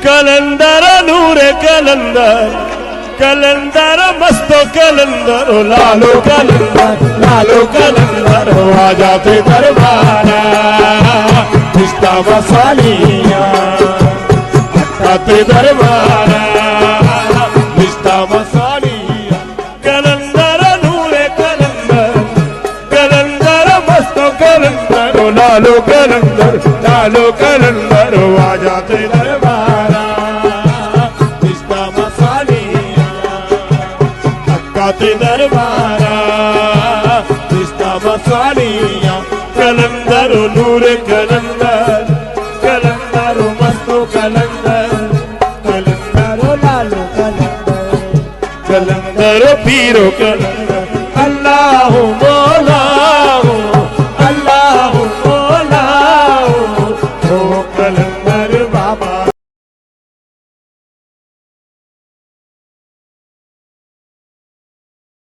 कलंदर नूर कलंदर कलंदर मस्तो कलंदर ओ लालो कलंदर हो आ जाते दरबारा रिश्ता मसालिया आते दरबारा रिश्ता मसालिया कलंदर नूर कलंदर कलंदर मस्तो कलंदर ओ लालो कलंदर हो आ जाते दरबारा रिश्ता मसालिया आते दरबारा रिश्ता मसालिया कलंदर नूर कलंदर कलंदर मस्तो कलंदर कलंदर लालो कलंदर कलंदर पीरो कलंदर अल्लाह मौला